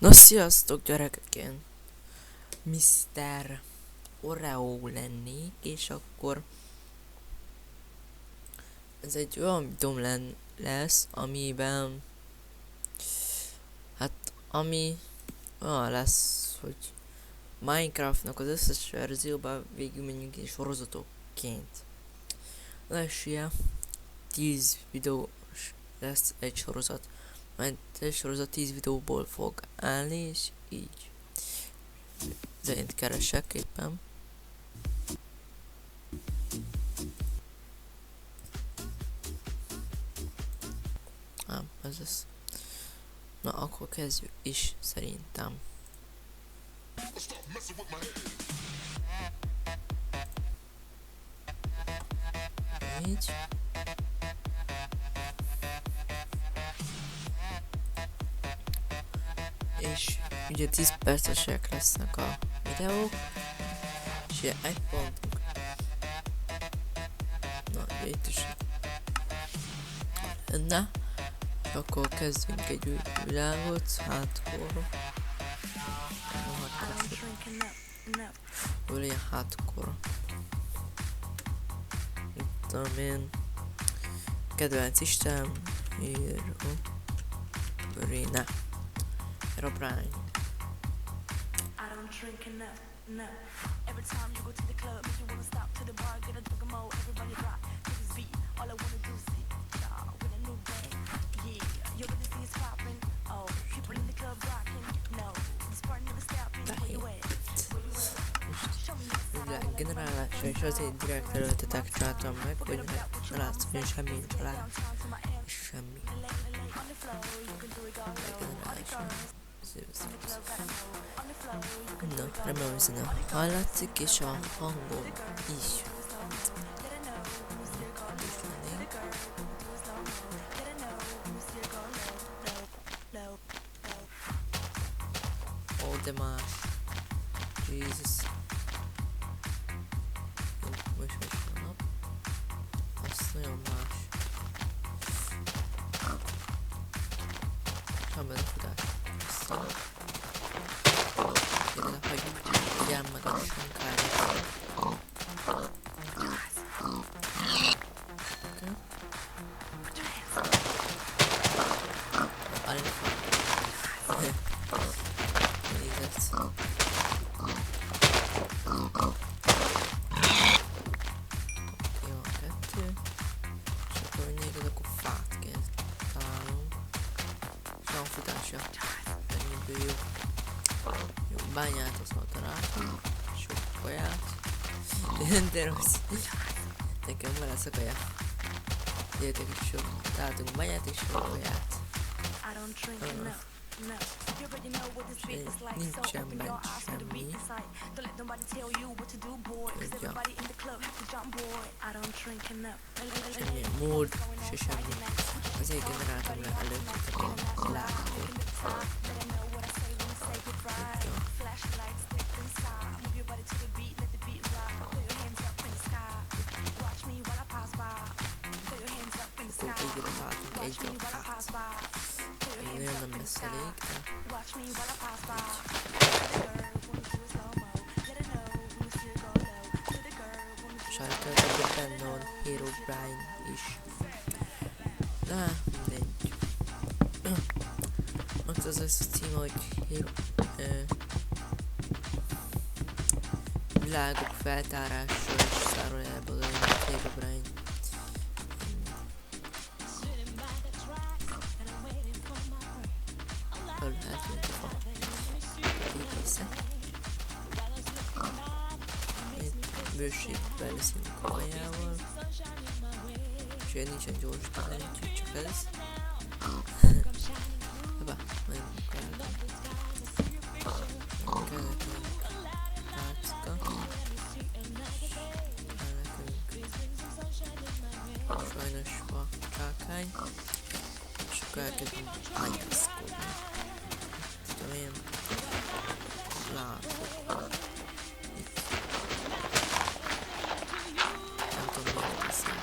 Na sziasztok gyerekek, én Mr. Oreo lennék, és akkor ez egy olyan videóm lesz, amiben ami olyan lesz, hogy Minecraftnak az összes verzióban végül menjünk és sorozatokként. És ilyen 10 videós lesz egy sorozat, majd egy sorozat 10 videóból fog állni, és így. De én keresek éppen. Ez az. Na, akkor kezdjük is, szerintem. Így. És ugye 10 percesek lesznek a videók, és ugye egy pontunk. Na, ugye itt is lenne. És akkor kezdjünk egy új világot, hardcore. Ugye hardcore. Itt tudom én. Kedvenc Isten, Hero Brina. Herobrine. Every time you go to the club, if you wanna stop to the bar, get a drink more, everybody rock to this beat. All I wanna do is see y'all with a new bang. Yeah, you better see it's poppin'. Oh, people in the club rockin'. No, this party never stoppin'. Where you at? Generálásra is azért direkt előttetek csináltam meg, hogy ne látszom, hogy semmi nincs alá. Semmi. Generálásra. Na, remélem, hogy nem hallatszik, és a hangom is. Ó, de más. Jesus. Most a nap. Az nagyon más. Semmilyen futás. Aztán. Hogy figyelj meg a sunkára. Bányát az volt találtam, sok kaját, de rossz. Nekem van lesz a kaja. Gyertek is sok, találtunk bányát és sok kaját. Nincsen bent semmi. Semmi mód, se semmi. Azért generáltam le előttetek a látkot. Egyre látunk egy dolgát. Nagyon nem lesz elég, de... Sajnálom, benne van Herobrine is. De mindegy. Ott az lesz a cím, hogy világok feltárásról és zárójelben az Herobrine. Fölhetünk a része. Bőségbe leszünk a kajával. És olyan nincsen gyors talentjük, csak ez. Hoppá, nagyon kell. Kellett tácka. Sajnos a csákány. És akkor elkezdünk anyászkodni. Tudom én látok. Nem tudom miért beszél.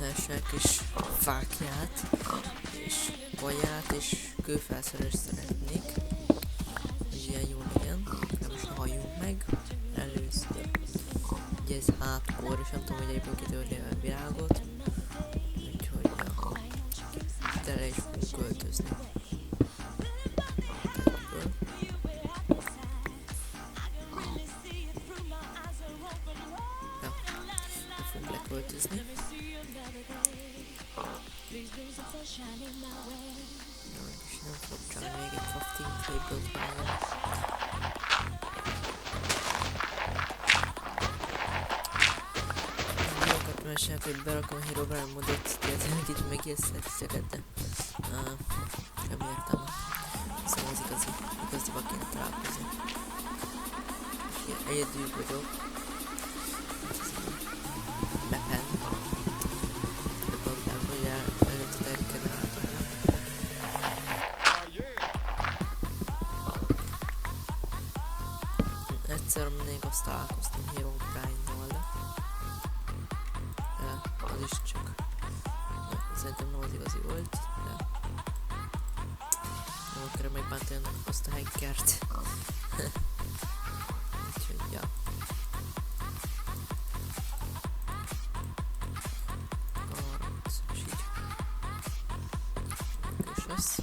lehessen kis fákját, és kaját, és kőfelszerelést szeretnék, hogy ilyen jó legyen. De most halljunk meg először. Ugye ez hátkor, és nem tudom, hogy egyből kitörni a világot, úgyhogy ja, tele is fogunk költözni. Leköltözni. És nem fogok csinálni még egy crafting table-t magamnak. Jókat mesélek, hogy berakom a Herobrine modot, illetve hogy itt megijesztett titeket, de semmi értelme. Szóval az igaziba kéne találkozni. Egyedül vagyok. Egyszer még azt találkoztam Herobrine-nal, de az is csak szerintem nem az igazi volt, de nem akarom megbántani azt a hackert. Úgyhogy ja. Garant, és így. És az.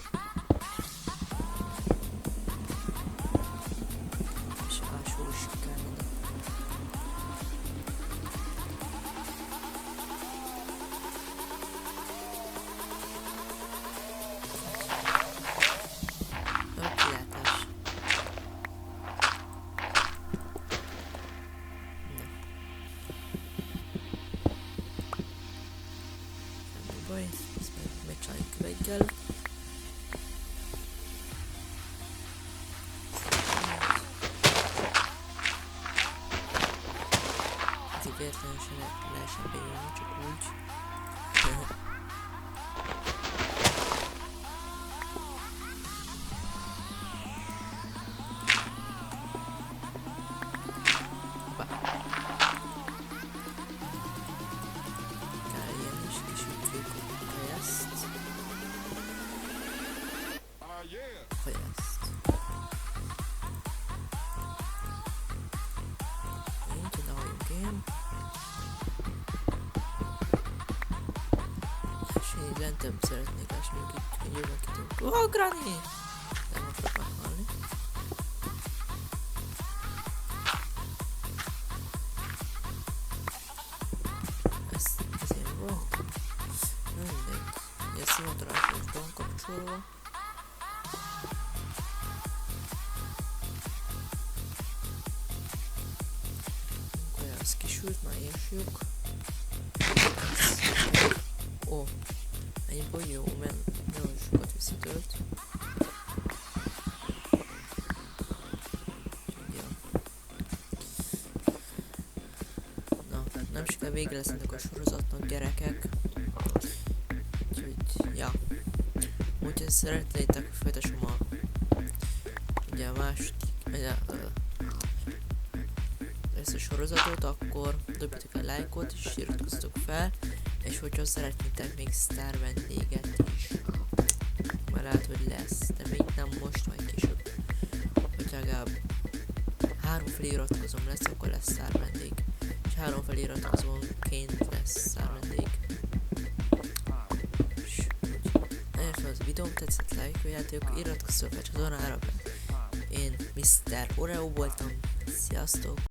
Ezt megcsináljuk köveggel. Itt véletlenül se lehessen bejönni, csak úgy. Lentebb szeretnék ásni, hogy jövök itt. Oh, Granny! Nem akarok meghalni. Ez én van. Mindegy. Ilyen szimatráshoz van kapcsolva. Olyan, az kisült, már érsjuk. Ó. Egyből jó, mert nagyon sokat visszatölt. Ja. Na, nem sokkal vége lesz ennek a sorozatnak, gyerekek. Úgyhogy, ja. Úgyhogy szeretnétek, hogy folytassam ugye a második, ezt a sorozatot, akkor dobjatok egy lájkot és iratkozzatok fel. És hogyha szeretnétek még sztár vendéget is, már lehet, hogy lesz, de még nem most, majd később. Hogyha legalább 3 feliratkozom lesz, akkor lesz sztár vendég. És 3 feliratkozónként lesz sztár vendég. És nagyon az a videóm tetszett, lájkoljátok, iratkozzatok a csatornára. Én Mr. Oreo voltam, sziasztok!